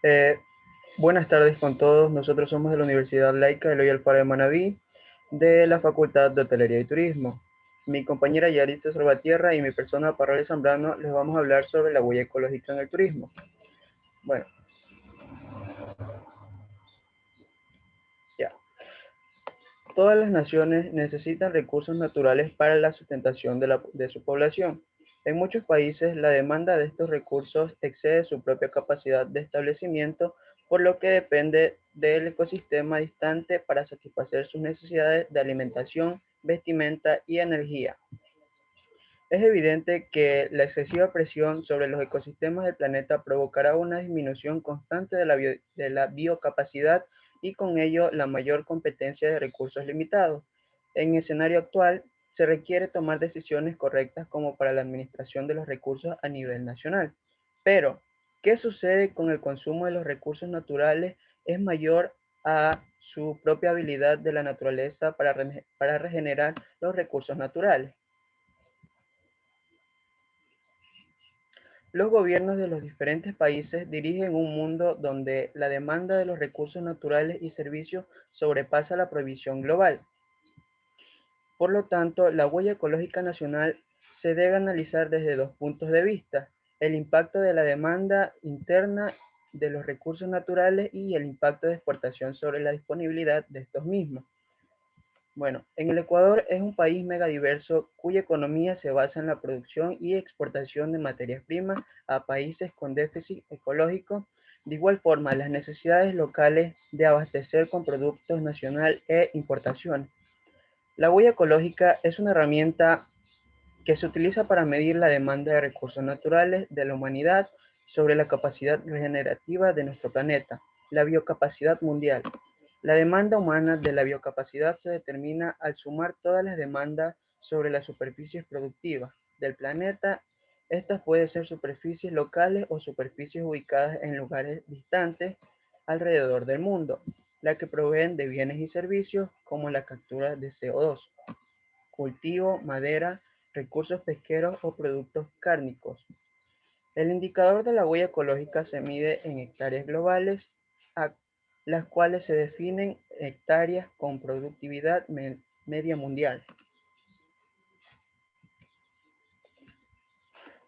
Eh, Buenas tardes con todos. Nosotros somos de la Universidad Laica Eloy Alfaro de Manabí, de la Facultad de Hotelería y Turismo. Mi compañera Yaritza Salvatierra y mi persona, Parral Zambrano, les vamos a hablar sobre la huella ecológica en el turismo. Bueno, ya. Todas las naciones necesitan recursos naturales para la sustentación de su población. En muchos países, la demanda de estos recursos excede su propia capacidad de establecimiento, por lo que depende del ecosistema distante para satisfacer sus necesidades de alimentación, vestimenta y energía. Es evidente que la excesiva presión sobre los ecosistemas del planeta provocará una disminución constante de la biocapacidad y con ello la mayor competencia de recursos limitados. En el escenario actual, se requiere tomar decisiones correctas como para la administración de los recursos a nivel nacional. Pero, ¿qué sucede con el consumo de los recursos naturales? Es mayor a su propia habilidad de la naturaleza para regenerar los recursos naturales. Los gobiernos de los diferentes países dirigen un mundo donde la demanda de los recursos naturales y servicios sobrepasa la provisión global. Por lo tanto, la huella ecológica nacional se debe analizar desde dos puntos de vista: el impacto de la demanda interna de los recursos naturales y el impacto de exportación sobre la disponibilidad de estos mismos. Bueno, en el Ecuador es un país megadiverso cuya economía se basa en la producción y exportación de materias primas a países con déficit ecológico. De igual forma, las necesidades locales de abastecer con productos nacional e importación. La huella ecológica es una herramienta que se utiliza para medir la demanda de recursos naturales de la humanidad sobre la capacidad regenerativa de nuestro planeta, la biocapacidad mundial. La demanda humana de la biocapacidad se determina al sumar todas las demandas sobre las superficies productivas del planeta. Estas pueden ser superficies locales o superficies ubicadas en lugares distantes alrededor del mundo, las que proveen de bienes y servicios como la captura de CO2, cultivo, madera, recursos pesqueros o productos cárnicos. El indicador de la huella ecológica se mide en hectáreas globales, a las cuales se definen hectáreas con productividad media mundial.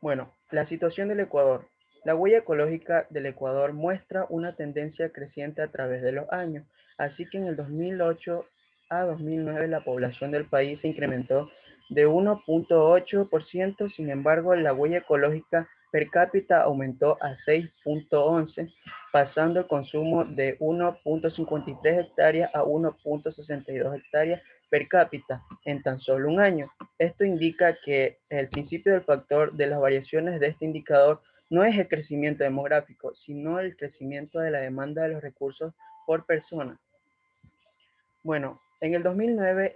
Bueno, la situación del Ecuador. La huella ecológica del Ecuador muestra una tendencia creciente a través de los años, así que en el 2008 a 2009 la población del país se incrementó de 1,8%. Sin embargo, la huella ecológica per cápita aumentó a 6,11, pasando el consumo de 1,53 hectáreas a 1,62 hectáreas per cápita en tan solo un año. Esto indica que el principio del factor de las variaciones de este indicador no es el crecimiento demográfico, sino el crecimiento de la demanda de los recursos por persona. Bueno, en el 2009,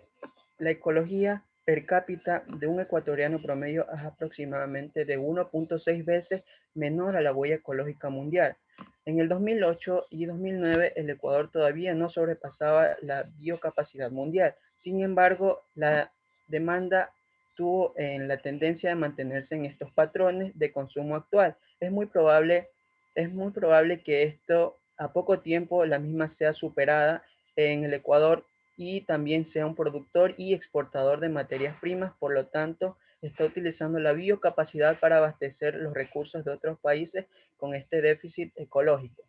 la ecología per cápita de un ecuatoriano promedio es aproximadamente de 1,6 veces menor a la huella ecológica mundial. En el 2008 y 2009, el Ecuador todavía no sobrepasaba la biocapacidad mundial. Sin embargo, la demanda tuvo en la tendencia de mantenerse en estos patrones de consumo actual. Es muy probable que esto a poco tiempo la misma sea superada en el Ecuador y también sea un productor y exportador de materias primas. Por lo tanto, está utilizando la biocapacidad para abastecer los recursos de otros países con este déficit ecológico.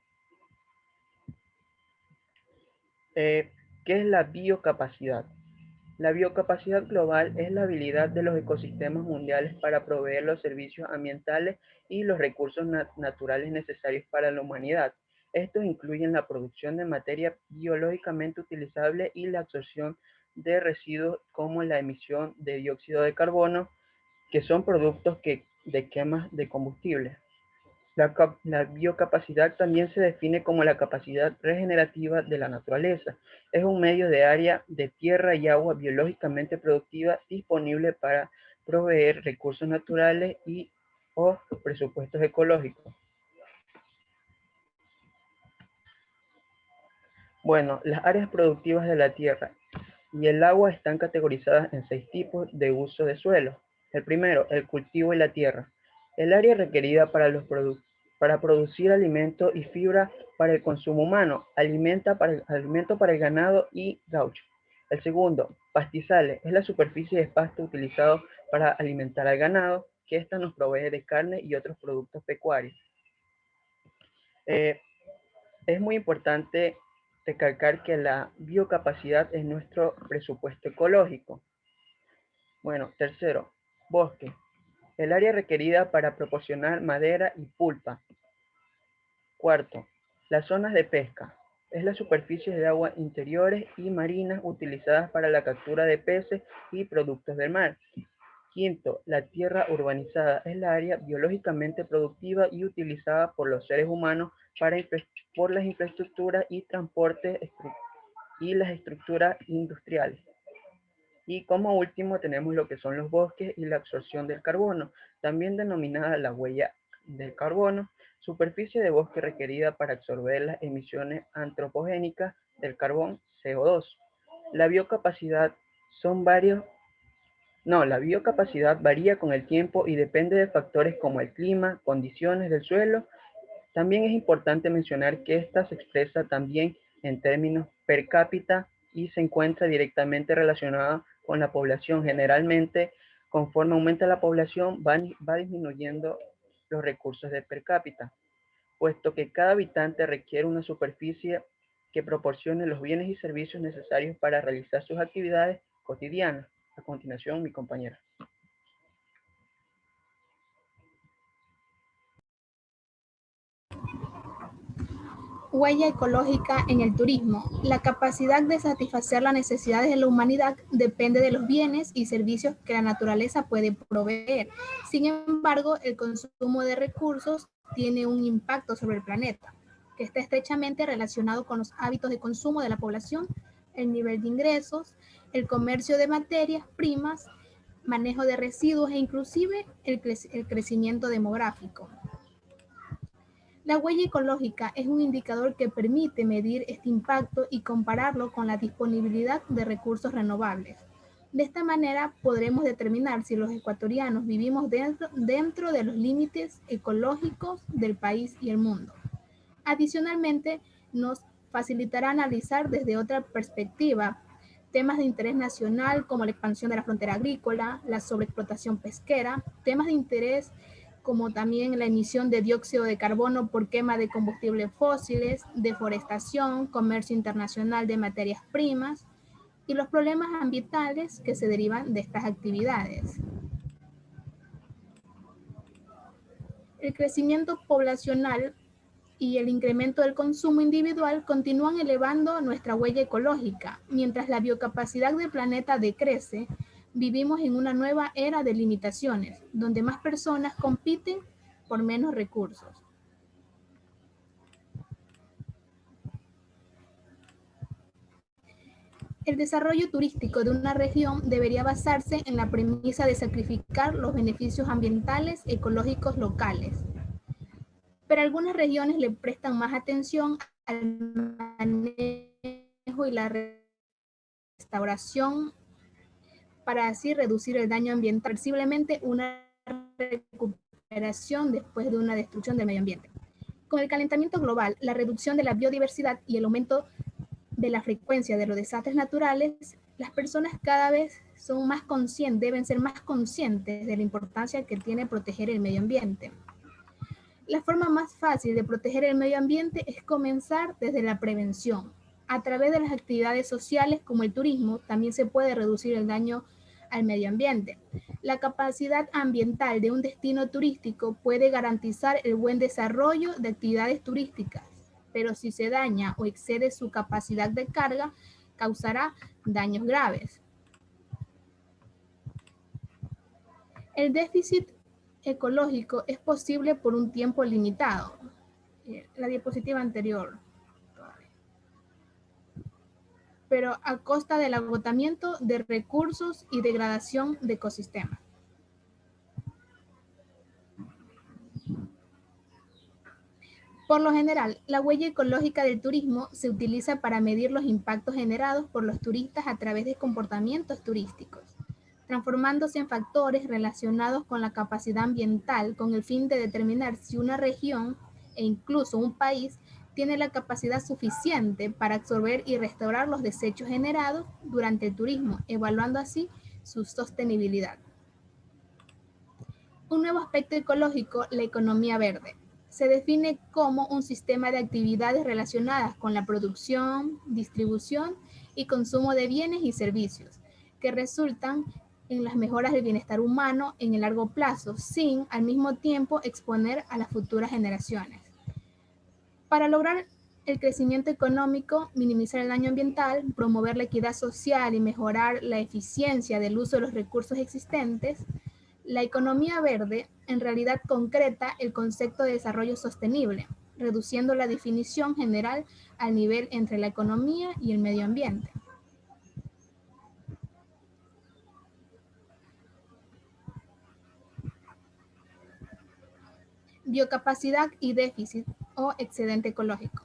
Eh, ¿Qué es la biocapacidad? La biocapacidad global es la habilidad de los ecosistemas mundiales para proveer los servicios ambientales y los recursos naturales necesarios para la humanidad. Estos incluyen la producción de materia biológicamente utilizable y la absorción de residuos como la emisión de dióxido de carbono, que son productos de quemas de combustible. La biocapacidad también se define como la capacidad regenerativa de la naturaleza. Es un medio de área de tierra y agua biológicamente productiva disponible para proveer recursos naturales y o presupuestos ecológicos. Bueno, las áreas productivas de la tierra y el agua están categorizadas en 6 tipos de uso de suelo. El primero, el cultivo y la tierra. El área requerida para producir alimento y fibra para el consumo humano, alimento para el ganado y gaucho. El segundo, pastizales, es la superficie de pasto utilizado para alimentar al ganado, que ésta nos provee de carne y otros productos pecuarios. Eh, es muy importante recalcar que la biocapacidad es nuestro presupuesto ecológico. Bueno, tercero, bosque, el área requerida para proporcionar madera y pulpa. Cuarto, las zonas de pesca. Es las superficies de agua interiores y marinas utilizadas para la captura de peces y productos del mar. Quinto, la tierra urbanizada es la área biológicamente productiva y utilizada por los seres humanos por las infraestructuras y transporte y las estructuras industriales. Y como último tenemos lo que son los bosques y la absorción del carbono, también denominada la huella del carbono, superficie de bosque requerida para absorber las emisiones antropogénicas del carbón CO2. La biocapacidad son varios No, la biocapacidad varía con el tiempo y depende de factores como el clima, condiciones del suelo. También es importante mencionar que esta se expresa también en términos per cápita y se encuentra directamente relacionada con la población. Generalmente, conforme aumenta la población, va disminuyendo los recursos de per cápita, puesto que cada habitante requiere una superficie que proporcione los bienes y servicios necesarios para realizar sus actividades cotidianas. A continuación, mi compañera. Huella ecológica en el turismo. La capacidad de satisfacer las necesidades de la humanidad depende de los bienes y servicios que la naturaleza puede proveer. Sin embargo, el consumo de recursos tiene un impacto sobre el planeta, que está estrechamente relacionado con los hábitos de consumo de la población, el nivel de ingresos, el comercio de materias primas, manejo de residuos e inclusive el crecimiento demográfico. La huella ecológica es un indicador que permite medir este impacto y compararlo con la disponibilidad de recursos renovables. De esta manera podremos determinar si los ecuatorianos vivimos dentro de los límites ecológicos del país y el mundo. Adicionalmente, nos facilitará analizar desde otra perspectiva temas de interés nacional como la expansión de la frontera agrícola, la sobreexplotación pesquera, temas de interés como también la emisión de dióxido de carbono por quema de combustibles fósiles, deforestación, comercio internacional de materias primas y los problemas ambientales que se derivan de estas actividades. El crecimiento poblacional y el incremento del consumo individual continúan elevando nuestra huella ecológica. Mientras la biocapacidad del planeta decrece, vivimos en una nueva era de limitaciones, donde más personas compiten por menos recursos. El desarrollo turístico de una región debería basarse en la premisa de sacrificar los beneficios ambientales ecológicos locales. Pero algunas regiones le prestan más atención al manejo y la restauración para así reducir el daño ambiental, previsiblemente una recuperación después de una destrucción del medio ambiente. Con el calentamiento global, la reducción de la biodiversidad y el aumento de la frecuencia de los desastres naturales, las personas cada vez son más conscientes, deben ser más conscientes de la importancia que tiene proteger el medio ambiente. La forma más fácil de proteger el medio ambiente es comenzar desde la prevención. A través de las actividades sociales como el turismo, también se puede reducir el daño al medio ambiente. La capacidad ambiental de un destino turístico puede garantizar el buen desarrollo de actividades turísticas, pero si se daña o excede su capacidad de carga, causará daños graves. El déficit ecológico es posible por un tiempo limitado. La diapositiva anterior. Pero a costa del agotamiento de recursos y degradación de ecosistemas. Por lo general, la huella ecológica del turismo se utiliza para medir los impactos generados por los turistas a través de comportamientos turísticos, transformándose en factores relacionados con la capacidad ambiental con el fin de determinar si una región e incluso un país tiene la capacidad suficiente para absorber y restaurar los desechos generados durante el turismo, evaluando así su sostenibilidad. Un nuevo aspecto ecológico, la economía verde. Se define como un sistema de actividades relacionadas con la producción, distribución y consumo de bienes y servicios que resultan en las mejoras del bienestar humano en el largo plazo, sin al mismo tiempo exponer a las futuras generaciones. Para lograr el crecimiento económico, minimizar el daño ambiental, promover la equidad social y mejorar la eficiencia del uso de los recursos existentes, la economía verde en realidad concreta el concepto de desarrollo sostenible, reduciendo la definición general al nivel entre la economía y el medio ambiente. Biocapacidad y déficit o excedente ecológico.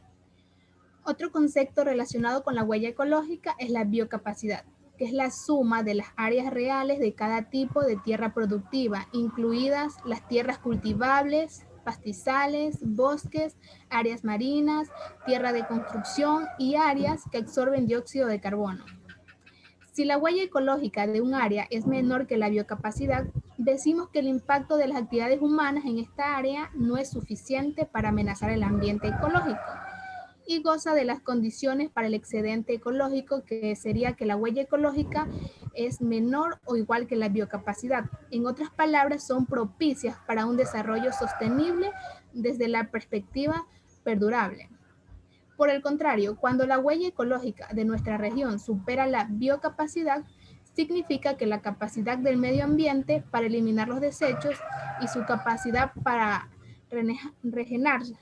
Otro concepto relacionado con la huella ecológica es la biocapacidad, que es la suma de las áreas reales de cada tipo de tierra productiva, incluidas las tierras cultivables, pastizales, bosques, áreas marinas, tierra de construcción y áreas que absorben dióxido de carbono. Si la huella ecológica de un área es menor que la biocapacidad, decimos que el impacto de las actividades humanas en esta área no es suficiente para amenazar el ambiente ecológico y goza de las condiciones para el excedente ecológico, que sería que la huella ecológica es menor o igual que la biocapacidad. En otras palabras, son propicias para un desarrollo sostenible desde la perspectiva perdurable. Por el contrario, cuando la huella ecológica de nuestra región supera la biocapacidad, significa que la capacidad del medio ambiente para eliminar los desechos y su capacidad para regenerarse,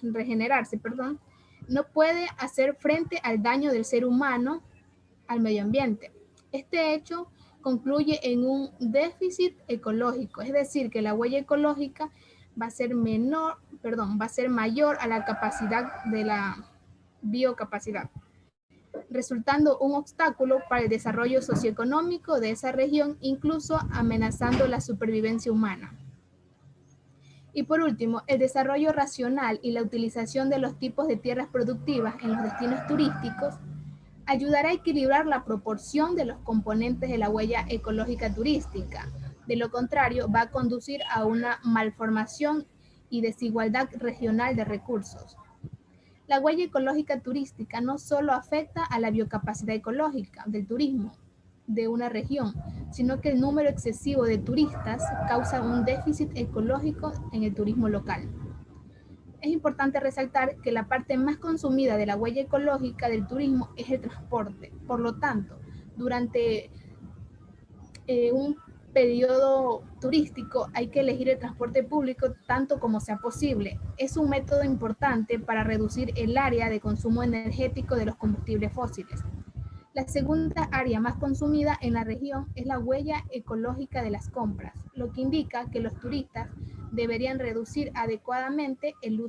no puede hacer frente al daño del ser humano al medio ambiente. Este hecho concluye en un déficit ecológico, es decir, que la huella ecológica va a ser mayor a la capacidad de la biocapacidad, resultando un obstáculo para el desarrollo socioeconómico de esa región, incluso amenazando la supervivencia humana. Y por último, el desarrollo racional y la utilización de los tipos de tierras productivas en los destinos turísticos ayudará a equilibrar la proporción de los componentes de la huella ecológica turística. De lo contrario, va a conducir a una malformación y desigualdad regional de recursos. La huella ecológica turística no solo afecta a la biocapacidad ecológica del turismo de una región, sino que el número excesivo de turistas causa un déficit ecológico en el turismo local. Es importante resaltar que la parte más consumida de la huella ecológica del turismo es el transporte. Por lo tanto, durante un periodo turístico hay que elegir el transporte público tanto como sea posible. Es un método importante para reducir el área de consumo energético de los combustibles fósiles. La segunda área más consumida en la región es la huella ecológica de las compras, lo que indica que los turistas deberían reducir adecuadamente el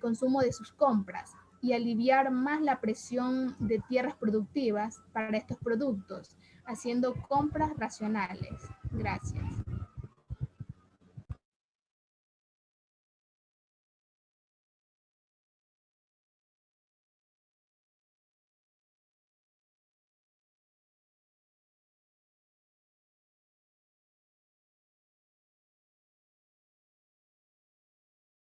consumo de sus compras y aliviar más la presión de tierras productivas para estos productos, haciendo compras racionales. Gracias.